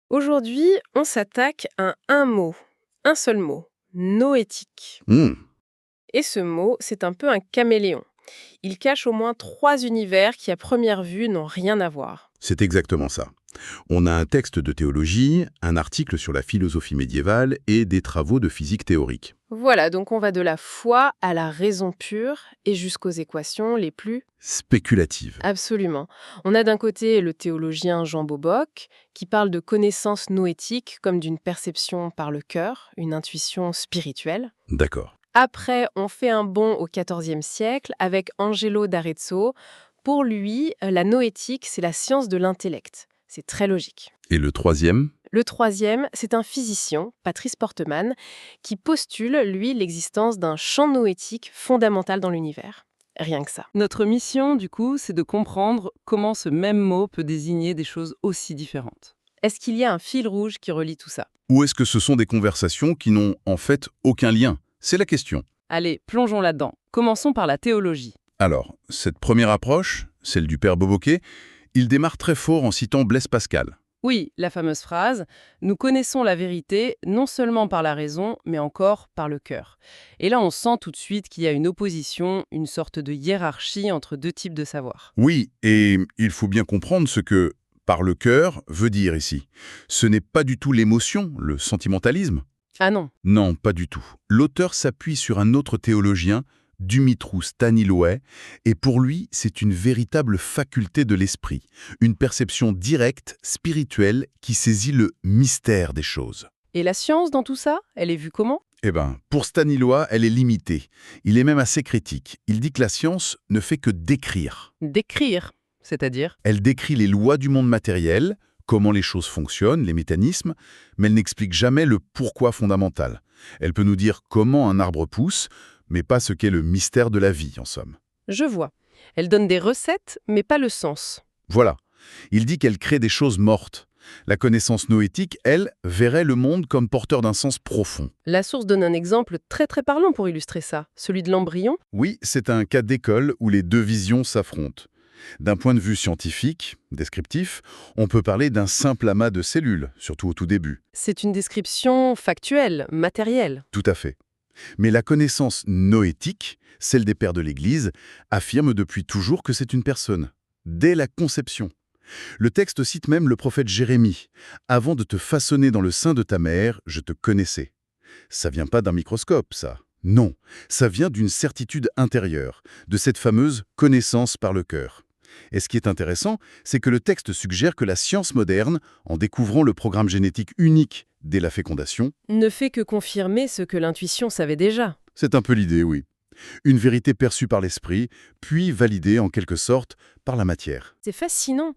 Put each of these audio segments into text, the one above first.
Aujourd'hui, on s'attaque à un mot, un seul mot, noétique. Hmm, Et ce mot, c'est un peu un caméléon. Il cache au moins trois univers qui, à première vue, n'ont rien à voir. c'est exactement ça. On a un texte de théologie, un article sur la philosophie médiévale et des travaux de physique théorique. Voilà, donc on va de la foi à la raison pure et jusqu'aux équations les plus... Spéculative. Absolument. On a d'un côté le théologien Jean Boboc, qui parle de connaissances noétiques comme d'une perception par le cœur, une intuition spirituelle. D'accord. Après, on fait un bond au XIVe siècle avec Angelo d'Arezzo. Pour lui, la noétique, c'est la science de l'intellect. C'est très logique. Et le troisième? Le troisième, c'est un physicien, Patrice Portemann, qui postule, lui, l'existence d'un champ noétique fondamental dans l'univers. Rien que ça. Notre mission, du coup, c'est de comprendre comment ce même mot peut désigner des choses aussi différentes. Est-ce qu'il y a un fil rouge qui relie tout ça? Ou est-ce que ce sont des conversations qui n'ont en fait aucun lien? C'est la question. Allez, plongeons là-dedans. Commençons par la théologie. Alors, cette première approche, celle du père Boboquet, il démarre très fort en citant Blaise Pascal. Oui, la fameuse phrase « Nous connaissons la vérité non seulement par la raison, mais encore par le cœur ». Et là, on sent tout de suite qu'il y a une opposition, une sorte de hiérarchie entre deux types de savoir. Oui, et il faut bien comprendre ce que par le cœur veut dire ici. Ce n'est pas du tout l'émotion, le sentimentalisme. Ah non, Non, pas du tout. L'auteur s'appuie sur un autre théologien, Dumitru Staniloae, et pour lui, c'est une véritable faculté de l'esprit, une perception directe, spirituelle, qui saisit le mystère des choses. et la science dans tout ça, elle est vue comment? Eh bien, pour Staniloae, elle est limitée. Il est même assez critique. Il dit que la science ne fait que décrire. Décrire, c'est-à-dire? Elle décrit les lois du monde matériel, comment les choses fonctionnent, les mécanismes, mais elle n'explique jamais le pourquoi fondamental. Elle peut nous dire comment un arbre pousse, mais pas ce qu'est le mystère de la vie, en somme. Je vois. Elle donne des recettes, mais pas le sens. Voilà. Il dit qu'elle crée des choses mortes. La connaissance noétique, elle, verrait le monde comme porteur d'un sens profond. La source donne un exemple très très parlant pour illustrer ça, celui de l'embryon. Oui, c'est un cas d'école où les deux visions s'affrontent. D'un point de vue scientifique, descriptif, on peut parler d'un simple amas de cellules, surtout au tout début. C'est une description factuelle, matérielle. Tout à fait. Mais la connaissance noétique, celle des pères de l'Église, affirme depuis toujours que c'est une personne, dès la conception. Le texte cite même le prophète Jérémie. « Avant de te façonner dans le sein de ta mère, je te connaissais ». Ça vient pas d'un microscope, ça. Non, ça vient d'une certitude intérieure, de cette fameuse connaissance par le cœur. Et ce qui est intéressant, c'est que le texte suggère que la science moderne, en découvrant le programme génétique unique dès la fécondation, Ne fait que confirmer ce que l'intuition savait déjà. c'est un peu l'idée, oui. Une vérité perçue par l'esprit, puis validée en quelque sorte par la matière. C'est fascinant.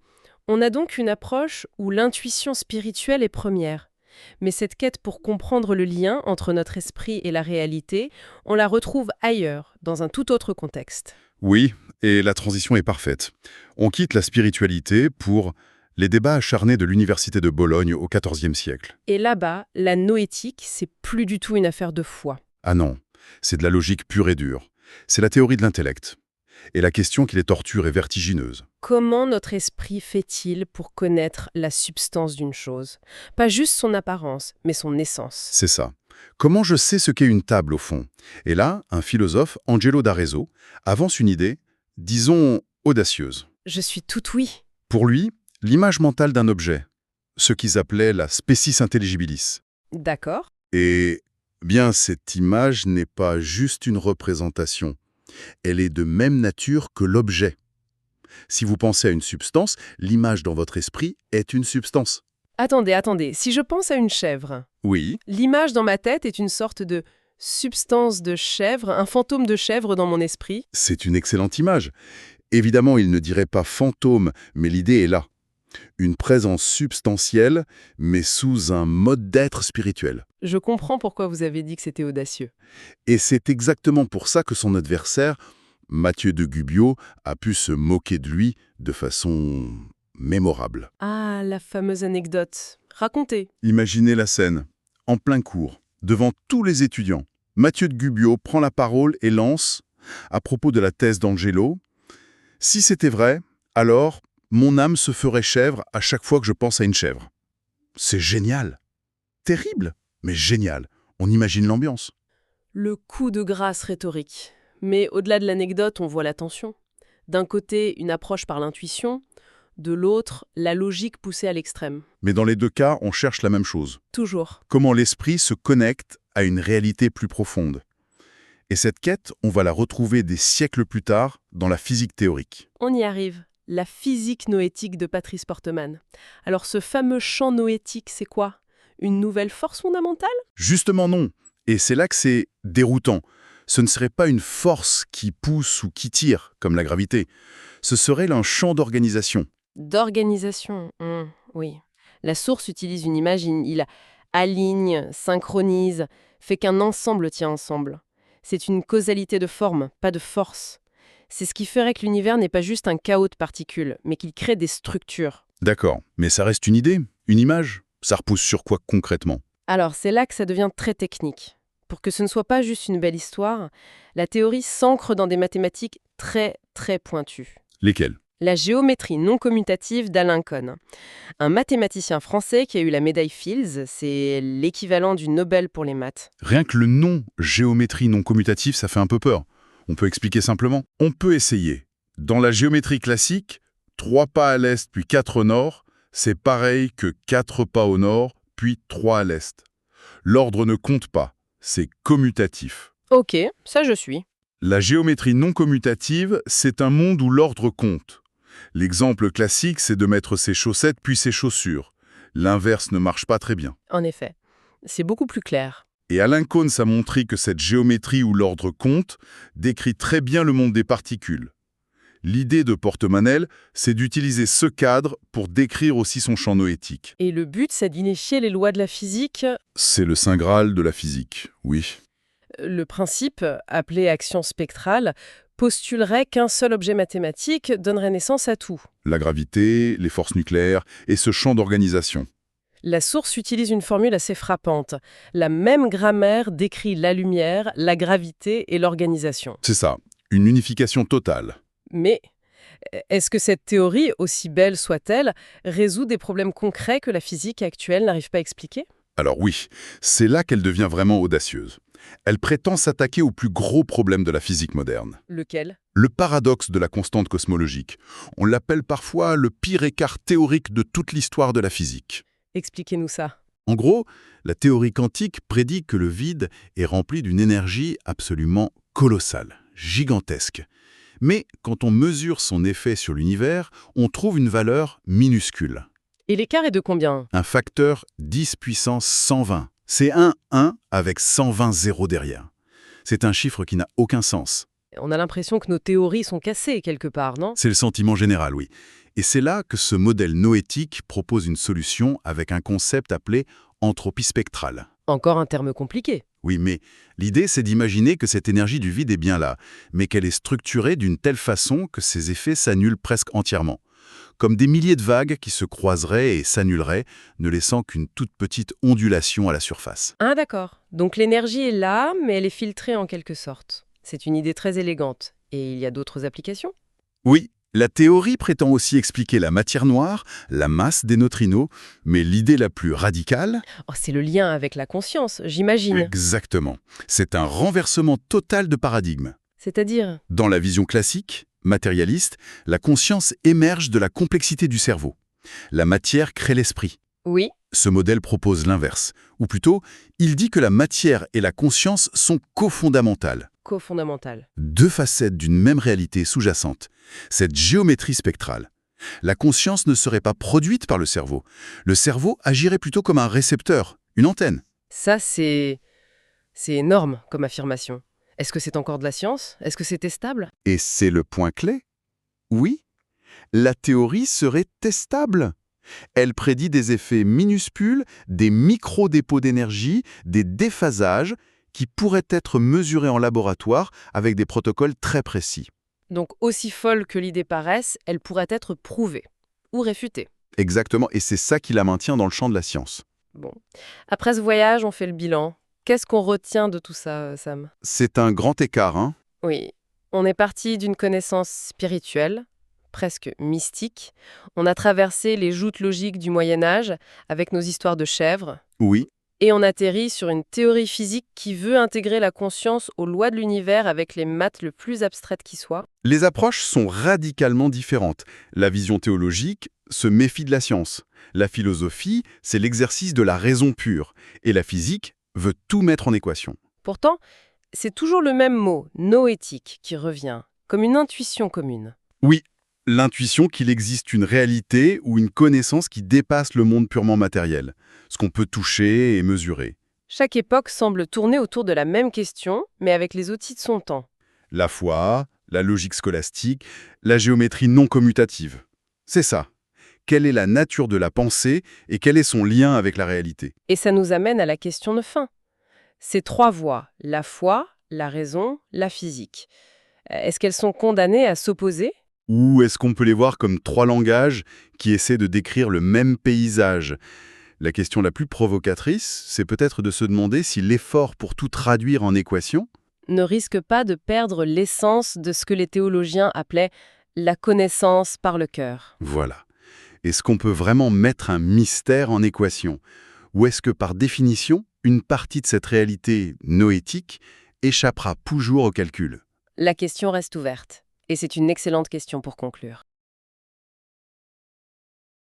On a donc une approche où l'intuition spirituelle est première. Mais cette quête pour comprendre le lien entre notre esprit et la réalité, on la retrouve ailleurs, dans un tout autre contexte. Oui, et la transition est parfaite. On quitte la spiritualité pour les débats acharnés de l'université de Bologne au XIVe siècle. Et là-bas, la noétique, c'est plus du tout une affaire de foi. Ah non, c'est de la logique pure et dure. C'est la théorie de l'intellect. Et la question qui les torture est vertigineuse. Comment notre esprit fait-il pour connaître la substance d'une chose? Pas juste son apparence, mais son essence. C'est ça. Comment je sais ce qu'est une table au fond? Et là, un philosophe, Angelo d'Arezzo, avance une idée, disons, audacieuse. Je suis tout oui. Pour lui, l'image mentale d'un objet, ce qu'ils appelaient la species intelligibilis. D'accord. Et bien, cette image n'est pas juste une représentation. Elle est de même nature que l'objet. Si vous pensez à une substance, l'image dans votre esprit est une substance. Attendez. Si je pense à une chèvre, Oui, l'image dans ma tête est une sorte de substance de chèvre, un fantôme de chèvre dans mon esprit. c'est une excellente image. Évidemment, il ne dirait pas fantôme, mais l'idée est là. Une présence substantielle, mais sous un mode d'être spirituel. Je comprends pourquoi vous avez dit que c'était audacieux. Et c'est exactement pour ça que son adversaire, Mathieu de Gubbio, a pu se moquer de lui de façon mémorable. Ah, la fameuse anecdote. Racontez. Imaginez la scène. En plein cours, devant tous les étudiants, Mathieu de Gubbio prend la parole et lance, à propos de la thèse d'Angelo, « Si c'était vrai, alors mon âme se ferait chèvre à chaque fois que je pense à une chèvre. » C'est génial. Terrible, mais génial. On imagine l'ambiance. Le coup de grâce rhétorique. Mais au-delà de l'anecdote, on voit la tension. D'un côté, une approche par l'intuition, de l'autre, la logique poussée à l'extrême. Mais dans les deux cas, on cherche la même chose. Toujours. Comment l'esprit se connecte à une réalité plus profonde. Et cette quête, on va la retrouver des siècles plus tard dans la physique théorique. On y arrive. La physique noétique de Patrice Portemann. Alors ce fameux champ noétique, c'est quoi? Une nouvelle force fondamentale? Justement non. Et c'est là que c'est déroutant. Ce ne serait pas une force qui pousse ou qui tire, comme la gravité. Ce serait un champ d'organisation. D'organisation, oui. La source utilise une image, il aligne, synchronise, fait qu'un ensemble tient ensemble. C'est une causalité de forme, pas de force. C'est ce qui ferait que l'univers n'est pas juste un chaos de particules, mais qu'il crée des structures. D'accord, mais ça reste une idée, une image. Ça repose sur quoi concrètement? Alors, c'est là que ça devient très technique. Pour que ce ne soit pas juste une belle histoire, la théorie s'ancre dans des mathématiques très, très pointues. Lesquelles? La géométrie non commutative d'Alain Kohn. Un mathématicien français qui a eu la médaille Fields, c'est l'équivalent du Nobel pour les maths. Rien que le nom géométrie non commutative, ça fait un peu peur. On peut expliquer simplement? On peut essayer. Dans la géométrie classique, 3 pas à l'est puis 4 au nord, c'est pareil que 4 pas au nord puis 3 à l'est. L'ordre ne compte pas, c'est commutatif. Ok, ça je suis. La géométrie non commutative, c'est un monde où l'ordre compte. L'exemple classique, c'est de mettre ses chaussettes puis ses chaussures. L'inverse ne marche pas très bien. En effet, c'est beaucoup plus clair. Et Alain Kohn a montré que cette géométrie où l'ordre compte décrit très bien le monde des particules. L'idée de Portemann, c'est d'utiliser ce cadre pour décrire aussi son champ noétique. Et le but, c'est d'initier les lois de la physique. C'est le saint Graal de la physique, oui. Le principe, appelé action spectrale, postulerait qu'un seul objet mathématique donnerait naissance à tout. La gravité, les forces nucléaires et ce champ d'organisation. La source utilise une formule assez frappante. La même grammaire décrit la lumière, la gravité et l'organisation. C'est ça, une unification totale. Mais est-ce que cette théorie, aussi belle soit-elle, résout des problèmes concrets que la physique actuelle n'arrive pas à expliquer? Alors oui, c'est là qu'elle devient vraiment audacieuse. Elle prétend s'attaquer au plus gros problème de la physique moderne. Lequel? Le paradoxe de la constante cosmologique. On l'appelle parfois le pire écart théorique de toute l'histoire de la physique. Expliquez-nous ça. En gros, la théorie quantique prédit que le vide est rempli d'une énergie absolument colossale, gigantesque. Mais quand on mesure son effet sur l'univers, on trouve une valeur minuscule. Et l'écart est de combien? Un facteur 10 puissance 120. C'est un 1 avec 120 zéros derrière. C'est un chiffre qui n'a aucun sens. On a l'impression que nos théories sont cassées quelque part, non? C'est le sentiment général, oui. Et c'est là que ce modèle noétique propose une solution avec un concept appelé entropie spectrale. Encore un terme compliqué. Oui, mais l'idée, c'est d'imaginer que cette énergie du vide est bien là, mais qu'elle est structurée d'une telle façon que ses effets s'annulent presque entièrement. Comme des milliers de vagues qui se croiseraient et s'annuleraient, ne laissant qu'une toute petite ondulation à la surface. Ah d'accord. Donc l'énergie est là, mais elle est filtrée en quelque sorte. C'est une idée très élégante. Et il y a d'autres applications? Oui, la théorie prétend aussi expliquer la matière noire, la masse des neutrinos, mais l'idée la plus radicale... Oh, c'est le lien avec la conscience, j'imagine. Exactement. C'est un renversement total de paradigme. C'est-à-dire? Dans la vision classique, matérialiste, la conscience émerge de la complexité du cerveau. La matière crée l'esprit. Oui. Ce modèle propose l'inverse. Ou plutôt, il dit que la matière et la conscience sont cofondamentales. Cofondamentale. Deux facettes d'une même réalité sous-jacente. Cette géométrie spectrale. La conscience ne serait pas produite par le cerveau. Le cerveau agirait plutôt comme un récepteur, une antenne. Ça, c'est énorme comme affirmation. Est-ce que c'est encore de la science? Est-ce que c'est testable? Et c'est le point clé? Oui, la théorie serait testable. Elle prédit des effets minuscules, des micro-dépôts d'énergie, des déphasages qui pourraient être mesurés en laboratoire avec des protocoles très précis. Donc, aussi folle que l'idée paraisse, elle pourrait être prouvée ou réfutée. Exactement, et c'est ça qui la maintient dans le champ de la science. Bon. Après ce voyage, on fait le bilan. Qu'est-ce qu'on retient de tout ça, Sam? C'est un grand écart, hein? Oui. On est parti d'une connaissance spirituelle, presque mystique. On a traversé les joutes logiques du Moyen Âge avec nos histoires de chèvres, Oui, et on atterrit sur une théorie physique qui veut intégrer la conscience aux lois de l'univers avec les maths le plus abstraites qui soit. les approches sont radicalement différentes. La vision théologique se méfie de la science. La philosophie, c'est l'exercice de la raison pure. Et la physique veut tout mettre en équation. Pourtant, c'est toujours le même mot, noétique, qui revient, comme une intuition commune. Oui, l'intuition qu'il existe une réalité ou une connaissance qui dépasse le monde purement matériel, ce qu'on peut toucher et mesurer. Chaque époque semble tourner autour de la même question, mais avec les outils de son temps. La foi, la logique scolastique, la géométrie non commutative. C'est ça. Quelle est la nature de la pensée et quel est son lien avec la réalité? Et ça nous amène à la question de fin. Ces trois voies, la foi, la raison, la physique, est-ce qu'elles sont condamnées à s'opposer? Ou est-ce qu'on peut les voir comme trois langages qui essaient de décrire le même paysage? La question la plus provocatrice, c'est peut-être de se demander si l'effort pour tout traduire en équation, Ne risque pas de perdre l'essence de ce que les théologiens appelaient la connaissance par le cœur. voilà. Est-ce qu'on peut vraiment mettre un mystère en équation? Ou est-ce que par définition, une partie de cette réalité noétique échappera toujours au calcul? La question reste ouverte, et c'est une excellente question pour conclure.